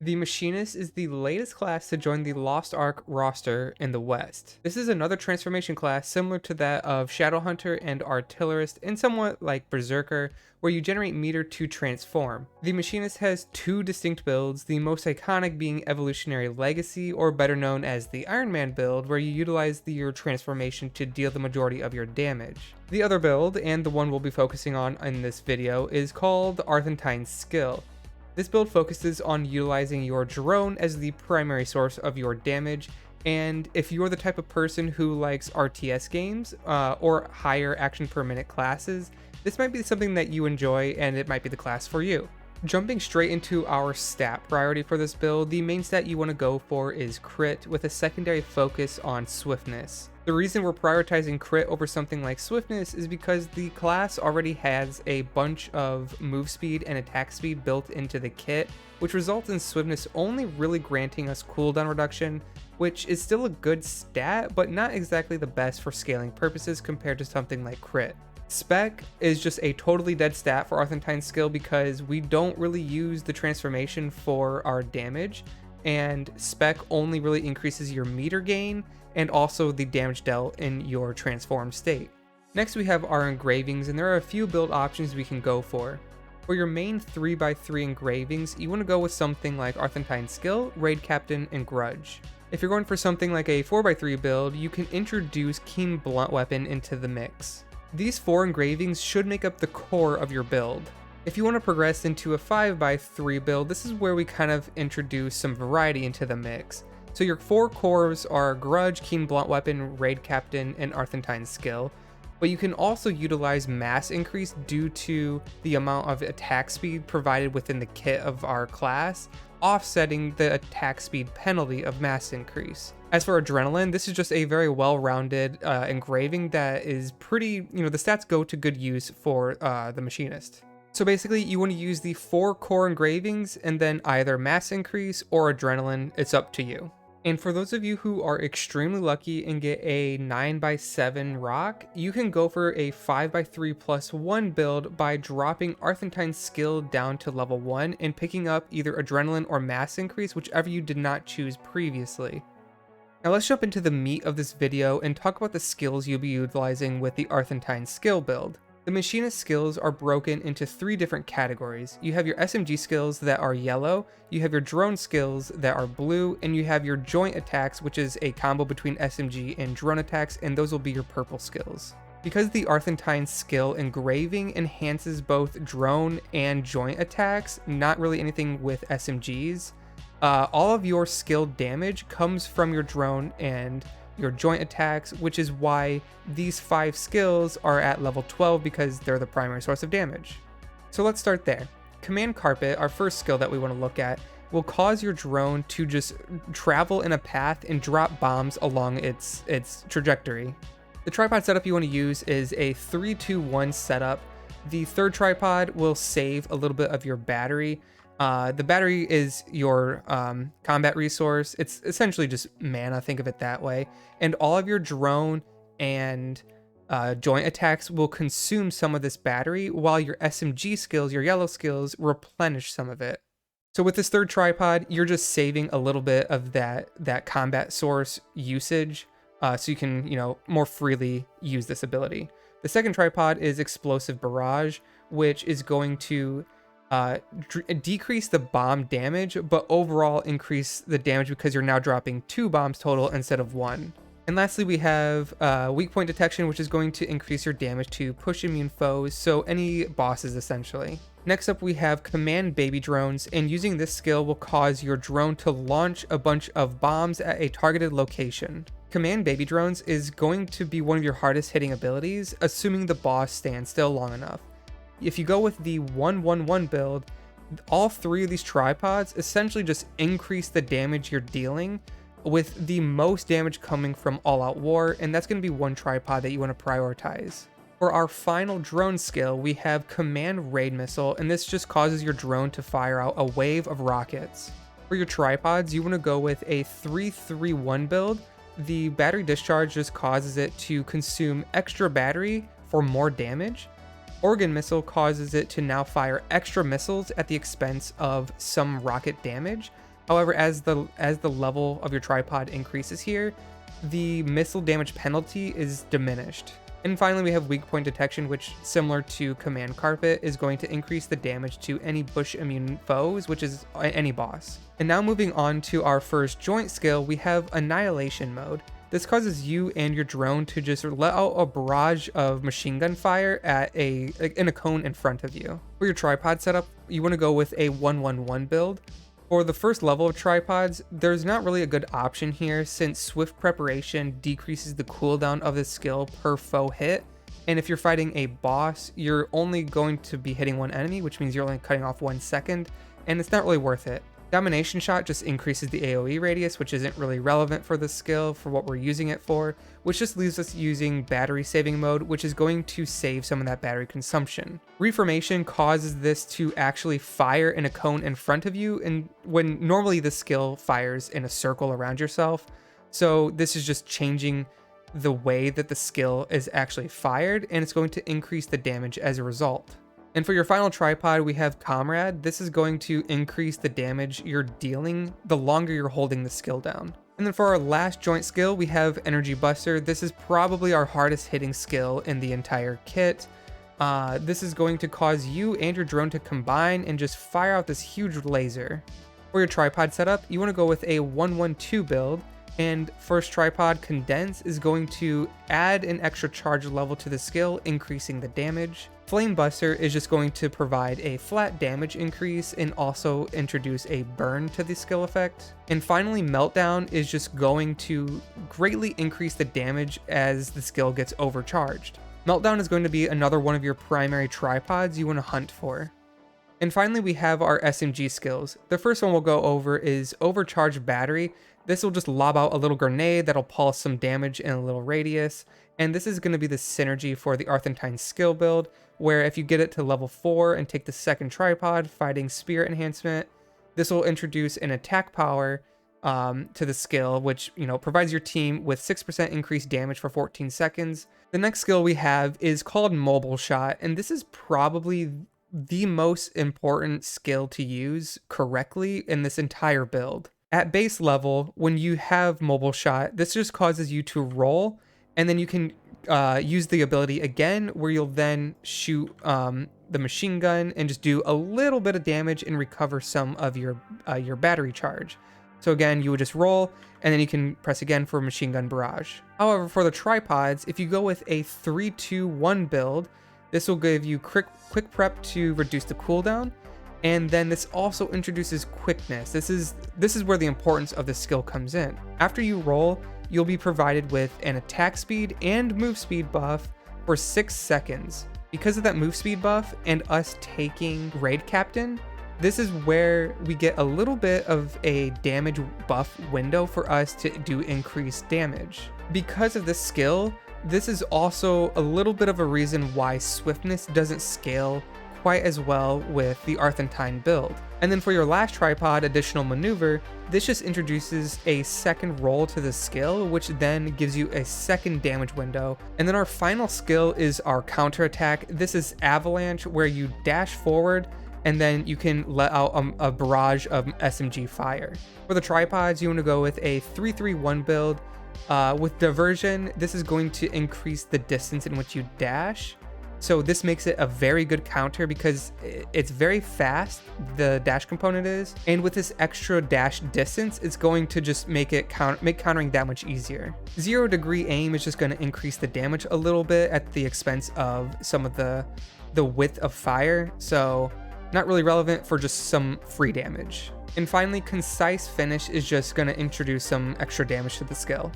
The Machinist is the latest class to join the Lost Ark roster in the West. This is another transformation class similar to that of Shadowhunter and Artillerist, and somewhat like Berserker, where you generate meter to transform. The Machinist has two distinct builds, the most iconic being Evolutionary Legacy, or better known as the Iron Man build, where you utilize your transformation to deal the majority of your damage. The other build, and the one we'll be focusing on in this video, is called the Arthetine Skill. This build focuses on utilizing your drone as the primary source of your damage, and if you're the type of person who likes RTS games or higher action per minute classes, this might be something that you enjoy and it might be the class for you. Jumping straight into our stat priority for this build, the main stat you want to go for is crit with a secondary focus on swiftness. The reason we're prioritizing crit over something like swiftness is because the class already has a bunch of move speed and attack speed built into the kit, which results in swiftness only really granting us cooldown reduction, which is still a good stat, but not exactly the best for scaling purposes compared to something like crit. Spec is just a totally dead stat for Arthetine Skill because we don't really use the transformation for our damage, and Spec only really increases your meter gain and also the damage dealt in your transformed state. Next we have our engravings, and there are a few build options we can go for. For your main 3x3 engravings, you want to go with something like Arthetine Skill, Raid Captain, and Grudge. If you're going for something like a 4x3 build, you can introduce Keen Blunt Weapon into the mix. These 4 engravings should make up the core of your build. If you want to progress into a 5x3 build, this is where we kind of introduce some variety into the mix. So your 4 cores are Grudge, Keen Blunt Weapon, Raid Captain, and Arthetine Skill, but you can also utilize mass increase due to the amount of attack speed provided within the kit of our class, offsetting the attack speed penalty of mass increase. As for Adrenaline, this is just a very well-rounded engraving that is pretty, the stats go to good use for the Machinist. So basically, you want to use the 4 core engravings and then either mass increase or Adrenaline, it's up to you. And for those of you who are extremely lucky and get a 9x7 rock, you can go for a 5x3+1 build by dropping Arthetine Skill down to level 1 and picking up either Adrenaline or mass increase, whichever you did not choose previously. Now let's jump into the meat of this video and talk about the skills you'll be utilizing with the Arthetine Skill build. The Machinist skills are broken into 3 different categories. You have your SMG skills that are yellow, you have your drone skills that are blue, and you have your joint attacks, which is a combo between SMG and drone attacks, and those will be your purple skills. Because the Arthetine Skill engraving enhances both drone and joint attacks, not really anything with SMGs, all of your skill damage comes from your drone and your joint attacks, which is why these 5 skills are at level 12 because they're the primary source of damage. So let's start there. Command Carpet, our first skill that we want to look at, will cause your drone to just travel in a path and drop bombs along its trajectory. The tripod setup you want to use is a 3-2-1 setup. The third tripod will save a little bit of your battery. The battery is your combat resource. It's essentially just mana, think of it that way. And all of your drone and joint attacks will consume some of this battery, while your SMG skills, your yellow skills, replenish some of it. So with this third tripod, you're just saving a little bit of that combat source usage, so you can, more freely use this ability. The second tripod is Explosive Barrage, which is going to decrease the bomb damage, but overall increase the damage because you're now dropping 2 bombs total instead of 1. And lastly, we have Weak Point Detection, which is going to increase your damage to push immune foes, so any bosses essentially. Next up, we have Command Baby Drones, and using this skill will cause your drone to launch a bunch of bombs at a targeted location. Command Baby Drones is going to be one of your hardest hitting abilities, assuming the boss stands still long enough. If you go with the 1-1-1 build, all 3 of these tripods essentially just increase the damage you're dealing, with the most damage coming from All Out War, and that's going to be one tripod that you want to prioritize. For our final drone skill, we have Command Raid Missile, and this just causes your drone to fire out a wave of rockets. For your tripods, you want to go with a 3-3-1 build. The battery discharge just causes it to consume extra battery for more damage. Organ Missile causes it to now fire extra missiles at the expense of some rocket damage. However, as the level of your tripod increases here, the missile damage penalty is diminished. And finally, we have weak point detection, which, similar to Command Carpet, is going to increase the damage to any bush immune foes, which is any boss. And now moving on to our first joint skill, we have Annihilation Mode. This causes you and your drone to just let out a barrage of machine gun fire at in a cone in front of you. For your tripod setup, you want to go with a 1-1-1 build. For the first level of tripods, there's not really a good option here since swift preparation decreases the cooldown of this skill per foe hit. And if you're fighting a boss, you're only going to be hitting one enemy, which means you're only cutting off 1 second, and it's not really worth it. Domination Shot just increases the AoE radius, which isn't really relevant for this skill for what we're using it for, which just leaves us using battery saving mode, which is going to save some of that battery consumption. Reformation causes this to actually fire in a cone in front of you, and when normally the skill fires in a circle around yourself. So this is just changing the way that the skill is actually fired, and it's going to increase the damage as a result. And for your final tripod, we have Comrade. This is going to increase the damage you're dealing the longer you're holding the skill down. And then for our last joint skill, we have Energy Buster. This is probably our hardest hitting skill in the entire kit. This is going to cause you and your drone to combine and just fire out this huge laser. For your tripod setup, you want to go with a 1-1-2 build. And first tripod Condense is going to add an extra charge level to the skill, increasing the damage. Flame Buster is just going to provide a flat damage increase and also introduce a burn to the skill effect. And finally, Meltdown is just going to greatly increase the damage as the skill gets overcharged. Meltdown is going to be another one of your primary tripods you want to hunt for. And finally, we have our SMG skills. The first one we'll go over is Overcharged Battery. This will just lob out a little grenade that'll pulse some damage in a little radius. And this is going to be the synergy for the Arthetine skill build, where if you get it to level 4 and take the second tripod, Fighting Spirit Enhancement, this will introduce an attack power to the skill, which, provides your team with 6% increased damage for 14 seconds. The next skill we have is called Mobile Shot, and this is probably the most important skill to use correctly in this entire build. At base level, when you have Mobile Shot, this just causes you to roll, and then you can use the ability again, where you'll then shoot the machine gun and just do a little bit of damage and recover some of your battery charge. So again, you would just roll, and then you can press again for Machine Gun Barrage. However, for the tripods, if you go with a 3-2-1 build, this will give you quick prep to reduce the cooldown. And then this also introduces quickness. This is where the importance of the skill comes in. After you roll, you'll be provided with an attack speed and move speed buff for 6 seconds. Because of that move speed buff and us taking Raid Captain, this is where we get a little bit of a damage buff window for us to do increased damage. Because of this skill, this is also a little bit of a reason why swiftness doesn't scale quite as well with the Arthetine build. And then for your last tripod, Additional Maneuver, this just introduces a second roll to the skill, which then gives you a second damage window. And then our final skill is our counterattack. This is Avalanche, where you dash forward and then you can let out a barrage of SMG fire. For the tripods, you want to go with a 3-3-1 build. With Diversion, this is going to increase the distance in which you dash. So this makes it a very good counter because it's very fast, the dash component is, and with this extra dash distance, it's going to just make countering that much easier. 0 degree aim is just going to increase the damage a little bit at the expense of some of the width of fire, so not really relevant for just some free damage. And finally, Concise Finish is just going to introduce some extra damage to the skill.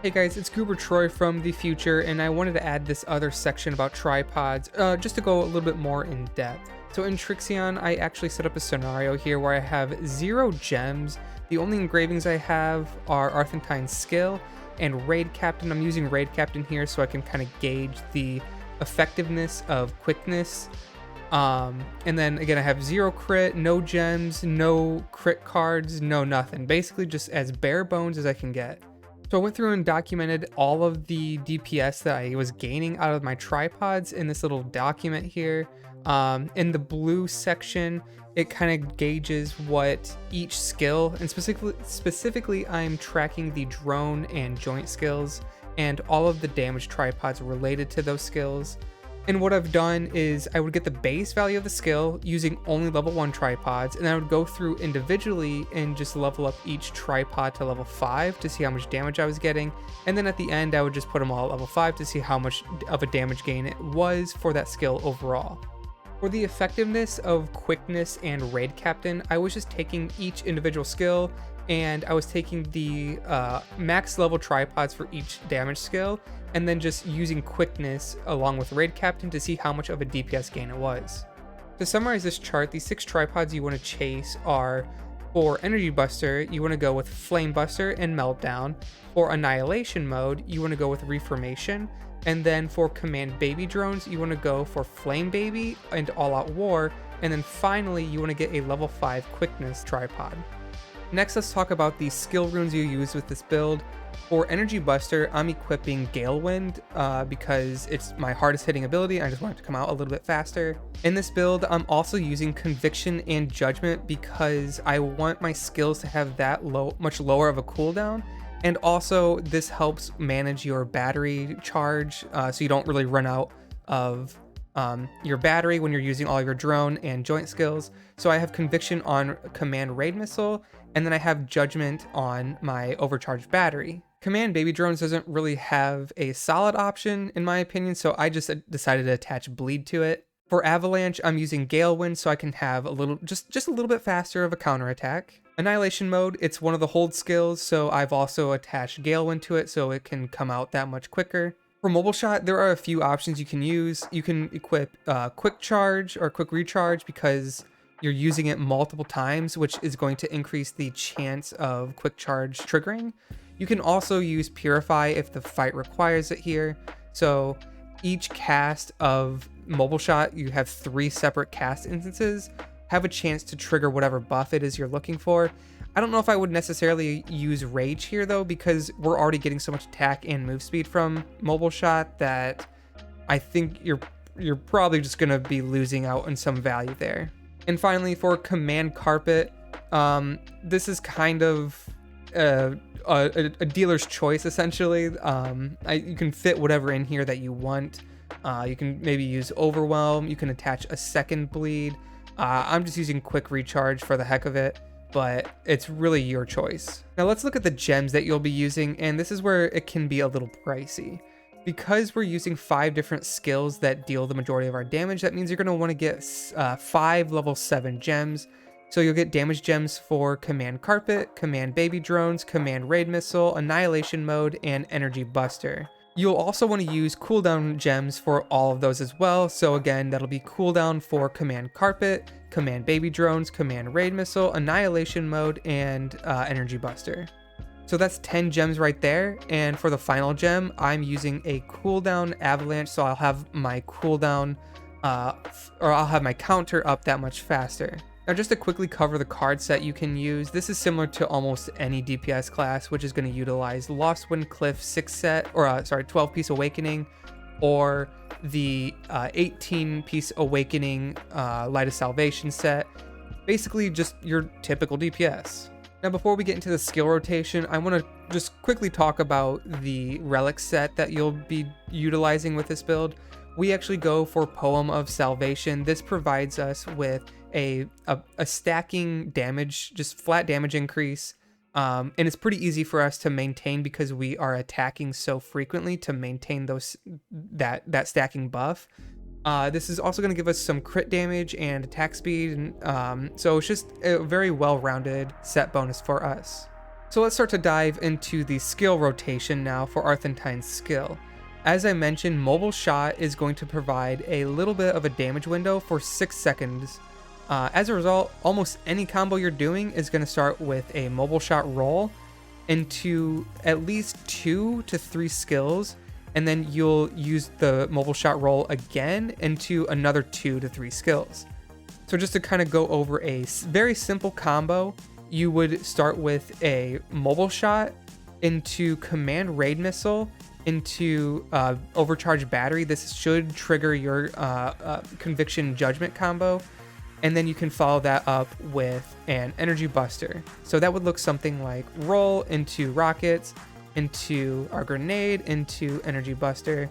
Hey guys, it's Goober Troy from the future, and I wanted to add this other section about tripods, just to go a little bit more in depth. So in Trixion, I actually set up a scenario here where I have 0 gems. The only engravings I have are Arthetine Skill and Raid Captain. I'm using Raid Captain here so I can kind of gauge the effectiveness of quickness. And then again, I have 0 crit, no gems, no crit cards, no nothing. Basically just as bare bones as I can get. So I went through and documented all of the DPS that I was gaining out of my tripods in this little document here. In the blue section, it kind of gauges what each skill, and specifically I'm tracking the drone and joint skills and all of the damage tripods related to those skills. And what I've done is I would get the base value of the skill using only level 1 tripods, and I would go through individually and just level up each tripod to level 5 to see how much damage I was getting. And then at the end, I would just put them all at level 5 to see how much of a damage gain it was for that skill overall. For the effectiveness of quickness and raid captain, I was just taking each individual skill, and I was taking the max level tripods for each damage skill, and then just using quickness along with raid captain to see how much of a DPS gain it was. To summarize this chart, the 6 tripods you want to chase are: for energy buster, you want to go with flame buster and meltdown. For annihilation mode, you want to go with reformation. And then for command baby drones, you want to go for flame baby and all out war. And then finally, you want to get a level 5 quickness tripod. Next, let's talk about the skill runes you use with this build. For Energy Buster, I'm equipping Gale Wind because it's my hardest hitting ability. I just want it to come out a little bit faster. In this build, I'm also using Conviction and Judgment because I want my skills to have that much lower of a cooldown. And also, this helps manage your battery charge so you don't really run out of your battery when you're using all your drone and joint skills. So I have Conviction on Command Raid Missile, and then I have Judgment on my overcharged battery. Command Baby Drones doesn't really have a solid option in my opinion, so I just decided to attach Bleed to it. For Avalanche, I'm using Gale Wind so I can have a little, just a little bit faster of a counterattack. Annihilation mode, it's one of the hold skills, so I've also attached Gale Wind to it so it can come out that much quicker. For Mobile Shot, there are a few options you can use. You can equip Quick Charge or Quick Recharge because you're using it multiple times, which is going to increase the chance of Quick Charge triggering. You can also use Purify if the fight requires it here. So each cast of Mobile Shot, you have 3 separate cast instances, have a chance to trigger whatever buff it is you're looking for. I don't know if I would necessarily use Rage here though, because we're already getting so much attack and move speed from Mobile Shot that I think you're probably just gonna be losing out on some value there. And finally, for Command Carpet, this is kind of a dealer's choice essentially. You can fit whatever in here that you want. You can maybe use Overwhelm, you can attach a second Bleed. I'm just using Quick Recharge for the heck of it, but it's really your choice. Now let's look at the gems that you'll be using, and this is where it can be a little pricey. Because we're using 5 different skills that deal the majority of our damage, that means you're going to want to get 5 level 7 gems. So you'll get damage gems for Command Carpet, Command Baby Drones, Command Raid Missile, Annihilation Mode, and Energy Buster. You'll also want to use cooldown gems for all of those as well. So again, that'll be cooldown for Command Carpet, Command Baby Drones, Command Raid Missile, Annihilation Mode, and Energy Buster. So that's 10 gems right there. And for the final gem, I'm using a cooldown Avalanche. So I'll have my cooldown, or I'll have my counter up that much faster. Now just to quickly cover the card set you can use, this is similar to almost any DPS class, which is going to utilize Lost Wind Cliff 12 piece Awakening, or the 18 piece Awakening Light of Salvation set. Basically just your typical DPS. Now before we get into the skill rotation, I want to just quickly talk about the Relic Set that you'll be utilizing with this build. We actually go for Poem of Salvation. This provides us with a stacking damage, just flat damage increase, and it's pretty easy for us to maintain because we are attacking so frequently to maintain that stacking buff. This is also going to give us some crit damage and attack speed, and so it's just a very well-rounded set bonus for us. So let's start to dive into the skill rotation now for Arthentine's skill. As I mentioned, Mobile Shot is going to provide a little bit of a damage window for 6 seconds. As a result, almost any combo you're doing is going to start with a Mobile Shot roll into at least 2 to 3 skills, and then you'll use the Mobile Shot roll again into another 2 to 3 skills. So just to kind of go over a very simple combo, you would start with a Mobile Shot into Command Raid Missile into overcharged battery. This should trigger your conviction judgment combo. And then you can follow that up with an energy buster. So that would look something like roll into rockets, into our grenade, into energy buster.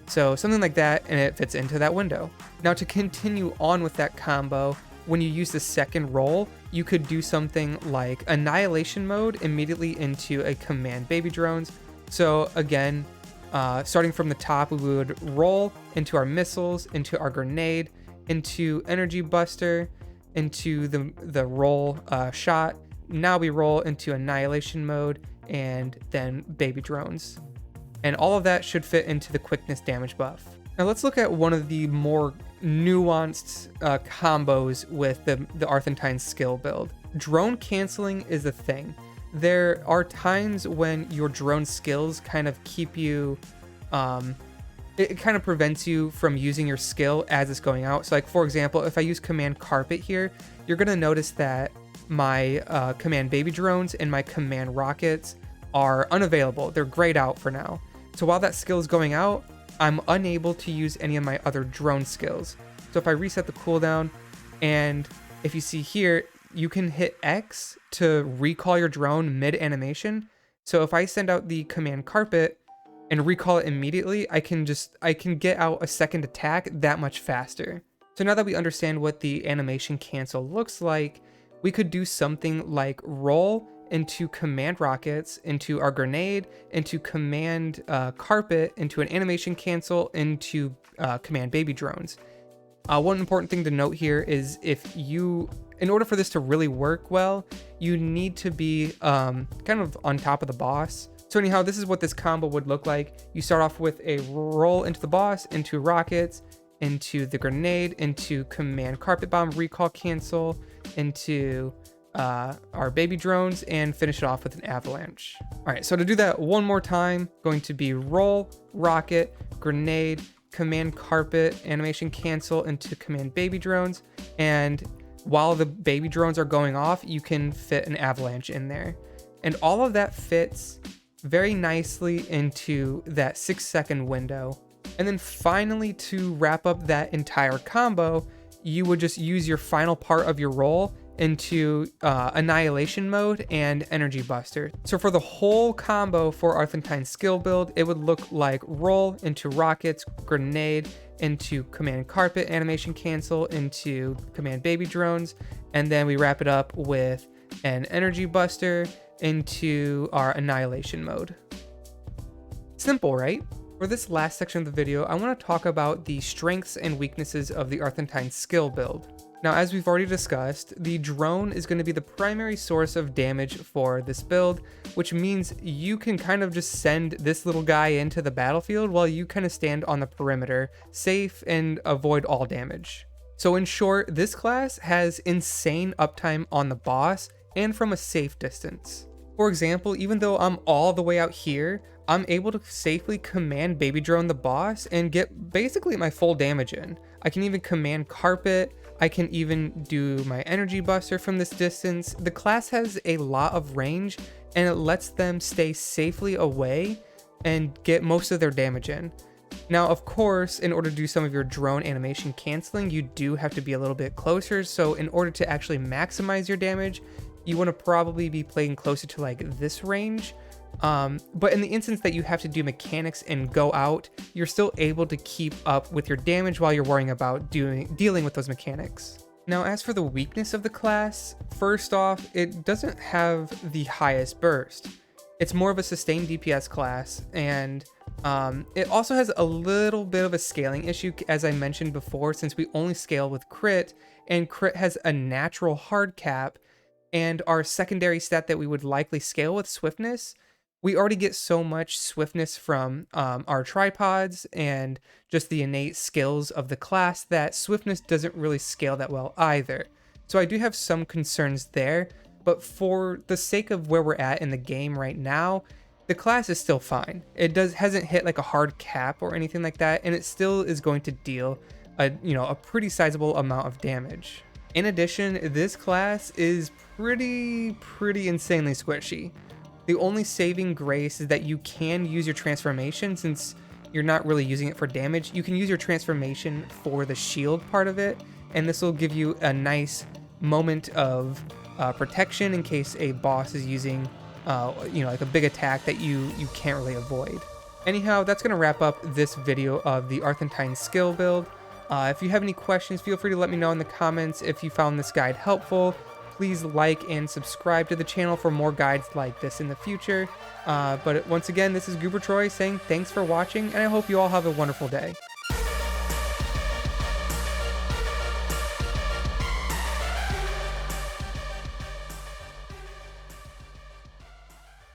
So something like that, and it fits into that window. Now to continue on with that combo, when you use the second roll, you could do something like annihilation mode immediately into a command baby drones. So again, starting from the top, we would roll into our missiles, into our grenade, into energy buster, into the roll shot. Now we roll into annihilation mode and then baby drones. And all of that should fit into the quickness damage buff. Now let's look at one of the more nuanced combos with the Arthetine skill build. Drone canceling is a thing. There are times when your drone skills kind of keep you it kind of prevents you from using your skill as it's going out. So like, for example, if I use command carpet here, you're going to notice that my command baby drones and my command rockets are unavailable. They're grayed out for now. So while that skill is going out, I'm unable to use any of my other drone skills. So if I reset the cooldown, and if you see here, you can hit X to recall your drone mid animation. So if I send out the command carpet and recall it immediately, I can get out a second attack that much faster. So now that we understand what the animation cancel looks like, we could do something like roll into command rockets, into our grenade, into command carpet, into an animation cancel, into command baby drones. One important thing to note here is in order for this to really work well, you need to be kind of on top of the boss. So anyhow, this is what this combo would look like. You start off with a roll into the boss, into rockets, into the grenade, into command carpet bomb, recall cancel, into our baby drones, and finish it off with an avalanche. All right, so to do that one more time, going to be roll, rocket, grenade, command carpet, animation cancel into command baby drones. And while the baby drones are going off, you can fit an avalanche in there. And all of that fits very nicely into that 6-second window. And then finally, to wrap up that entire combo, you would just use your final part of your roll into annihilation mode and energy buster. So for the whole combo for Arthetine skill build, it would look like roll into rockets, grenade, into command carpet, animation cancel, into command baby drones, and then we wrap it up with an energy buster into our annihilation mode. Simple, right? For this last section of the video, I want to talk about the strengths and weaknesses of the Arthetine skill build. Now, as we've already discussed, the drone is going to be the primary source of damage for this build, which means you can kind of just send this little guy into the battlefield while you kind of stand on the perimeter, safe and avoid all damage. So in short, this class has insane uptime on the boss and from a safe distance. For example, even though I'm all the way out here, I'm able to safely command baby drone the boss and get basically my full damage in. I can even command carpet. I can even do my energy buster from this distance. The class has a lot of range and it lets them stay safely away and get most of their damage in. Now, of course, in order to do some of your drone animation canceling, you do have to be a little bit closer. So in order to actually maximize your damage, you want to probably be playing closer to like this range. But in the instance that you have to do mechanics and go out, you're still able to keep up with your damage while you're worrying about dealing with those mechanics. Now, as for the weakness of the class, first off, it doesn't have the highest burst. It's more of a sustained DPS class, and it also has a little bit of a scaling issue, as I mentioned before, since we only scale with crit, and crit has a natural hard cap, and our secondary stat that we would likely scale with, swiftness, we already get so much swiftness from our tripods and just the innate skills of the class that swiftness doesn't really scale that well either. So I do have some concerns there, but for the sake of where we're at in the game right now, the class is still fine. It hasn't hit like a hard cap or anything like that, and it still is going to deal a pretty sizable amount of damage. In addition, this class is pretty insanely squishy. The only saving grace is that you can use your transformation since you're not really using it for damage. You can use your transformation for the shield part of it, and this will give you a nice moment of protection in case a boss is using, like a big attack that you can't really avoid. Anyhow, that's going to wrap up this video of the Arthetine skill build. If you have any questions, feel free to let me know in the comments. If you found this guide helpful, please like and subscribe to the channel for more guides like this in the future. But once again, this is Goober Troy saying thanks for watching, and I hope you all have a wonderful day.